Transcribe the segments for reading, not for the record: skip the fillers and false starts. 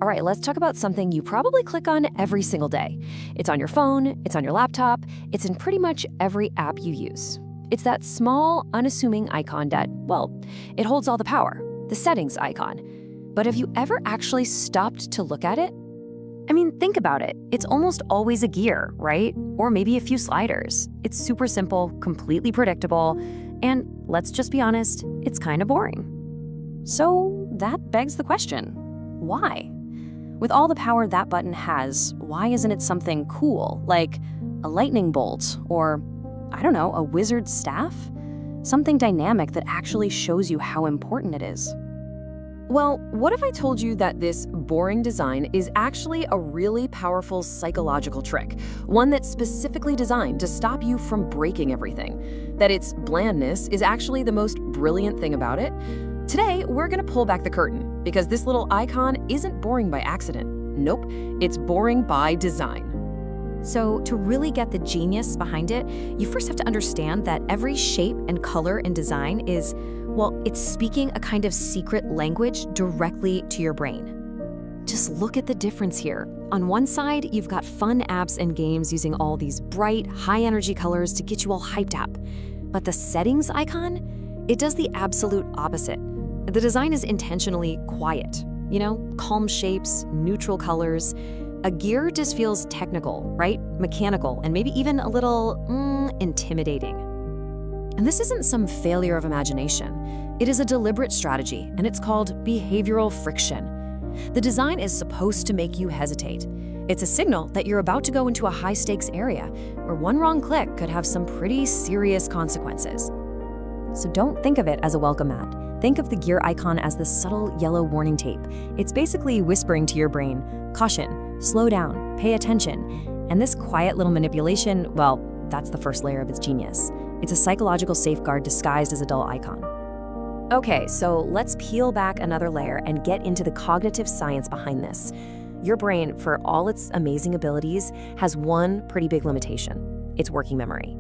All right, let's talk about something you probably click on every single day. It's on your phone, it's on your laptop, it's in pretty much every app you use. It's that small, unassuming icon that, well, it holds all the power, the settings icon. But have you ever actually stopped to look at it? I mean, think about it. It's almost always a gear, right? Or maybe a few sliders. It's super simple, completely predictable, and let's just be honest, it's kind of boring. So that begs the question, why? With all the power that button has, why isn't it something cool, like a lightning bolt or, I don't know, a wizard's staff? Something dynamic that actually shows you how important it is. Well, what if I told you that this boring design is actually a really powerful psychological trick, one that's specifically designed to stop you from breaking everything? That its blandness is actually the most brilliant thing about it? Today, we're gonna pull back the curtain, because this little icon isn't boring by accident. Nope, it's boring by design. So to really get the genius behind it, you first have to understand that every shape and color and design is, well, it's speaking a kind of secret language directly to your brain. Just look at the difference here. On one side, you've got fun apps and games using all these bright, high-energy colors to get you all hyped up. But the settings icon, it does the absolute opposite. The design is intentionally quiet. You know, calm shapes, neutral colors. A gear just feels technical, right? Mechanical, and maybe even a little, intimidating. And this isn't some failure of imagination. It is a deliberate strategy, and it's called behavioral friction. The design is supposed to make you hesitate. It's a signal that you're about to go into a high-stakes area where one wrong click could have some pretty serious consequences. So don't think of it as a welcome mat. Think of the gear icon as the subtle yellow warning tape. It's basically whispering to your brain, caution, slow down, pay attention. And this quiet little manipulation, well, that's the first layer of its genius. It's a psychological safeguard disguised as a dull icon. Okay, so let's peel back another layer and get into the cognitive science behind this. Your brain, for all its amazing abilities, has one pretty big limitation: its working memory.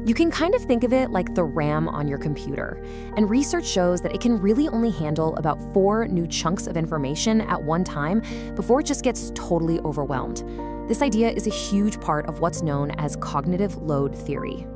You can kind of think of it like the RAM on your computer, and research shows that it can really only handle about 4 new chunks of information at one time before it just gets totally overwhelmed. This idea is a huge part of what's known as cognitive load theory.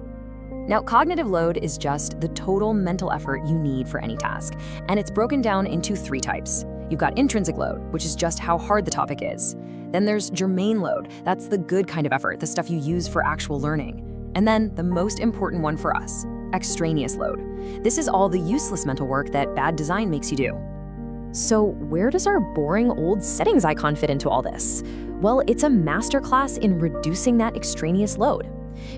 Now, cognitive load is just the total mental effort you need for any task, and it's broken down into 3 types. You've got intrinsic load, which is just how hard the topic is. Then there's germane load. That's the good kind of effort, the stuff you use for actual learning. And then the most important one for us, extraneous load. This is all the useless mental work that bad design makes you do. So where does our boring old settings icon fit into all this? Well, it's a masterclass in reducing that extraneous load.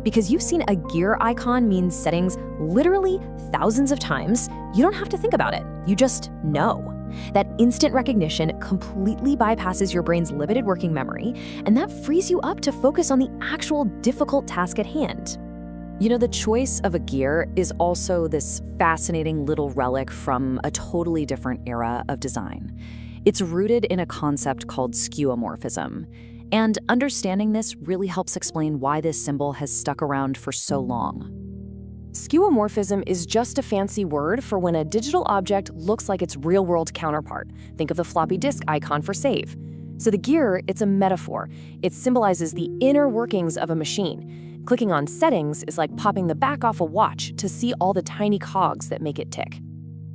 Because you've seen a gear icon mean settings literally thousands of times, you don't have to think about it. You just know. That instant recognition completely bypasses your brain's limited working memory, and that frees you up to focus on the actual difficult task at hand. You know, the choice of a gear is also this fascinating little relic from a totally different era of design. It's rooted in a concept called skeuomorphism. And understanding this really helps explain why this symbol has stuck around for so long. Skeuomorphism is just a fancy word for when a digital object looks like its real-world counterpart. Think of the floppy disk icon for save. So the gear, it's a metaphor. It symbolizes the inner workings of a machine. Clicking on settings is like popping the back off a watch to see all the tiny cogs that make it tick.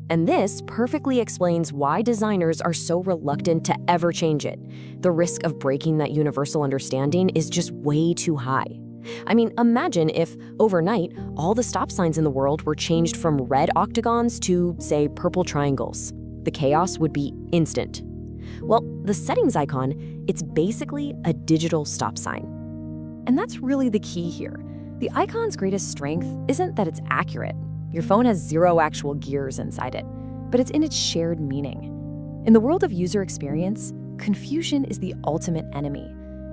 And this perfectly explains why designers are so reluctant to ever change it. The risk of breaking that universal understanding is just way too high. I mean, imagine if, overnight, all the stop signs in the world were changed from red octagons to, say, purple triangles. The chaos would be instant. Well, the settings icon, it's basically a digital stop sign. And that's really the key here. The icon's greatest strength isn't that it's accurate. Your phone has 0 actual gears inside it, but it's in its shared meaning. In the world of user experience, confusion is the ultimate enemy.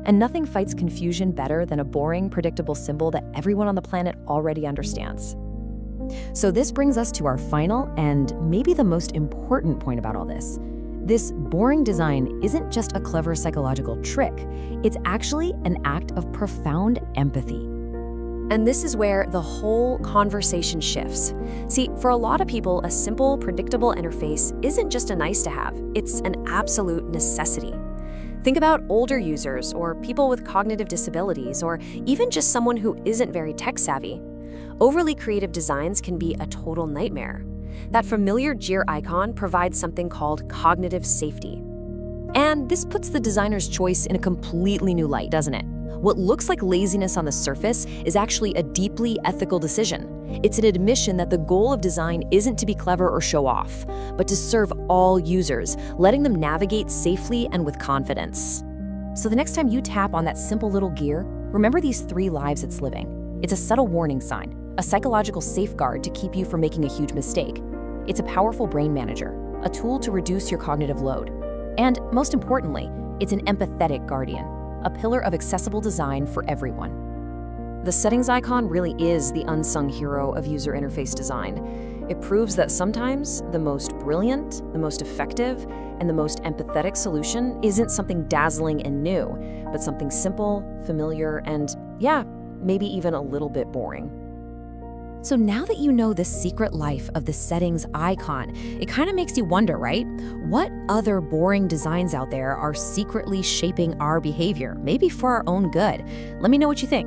And nothing fights confusion better than a boring, predictable symbol that everyone on the planet already understands. So this brings us to our final and maybe the most important point about all this. This boring design isn't just a clever psychological trick. It's actually an act of profound empathy. And this is where the whole conversation shifts. See, for a lot of people, a simple, predictable interface isn't just a nice to have, it's an absolute necessity. Think about older users or people with cognitive disabilities or even just someone who isn't very tech savvy. Overly creative designs can be a total nightmare. That familiar gear icon provides something called cognitive safety. And this puts the designer's choice in a completely new light, doesn't it? What looks like laziness on the surface is actually a deeply ethical decision. It's an admission that the goal of design isn't to be clever or show off, but to serve all users, letting them navigate safely and with confidence. So the next time you tap on that simple little gear, remember these 3 lives it's living. It's a subtle warning sign, a psychological safeguard to keep you from making a huge mistake. It's a powerful brain manager, a tool to reduce your cognitive load. And most importantly, it's an empathetic guardian, a pillar of accessible design for everyone. The settings icon really is the unsung hero of user interface design. It proves that sometimes the most brilliant, the most effective, and the most empathetic solution isn't something dazzling and new, but something simple, familiar, and yeah, maybe even a little bit boring. So now that you know the secret life of the settings icon, it kind of makes you wonder, right? What other boring designs out there are secretly shaping our behavior, maybe for our own good? Let me know what you think.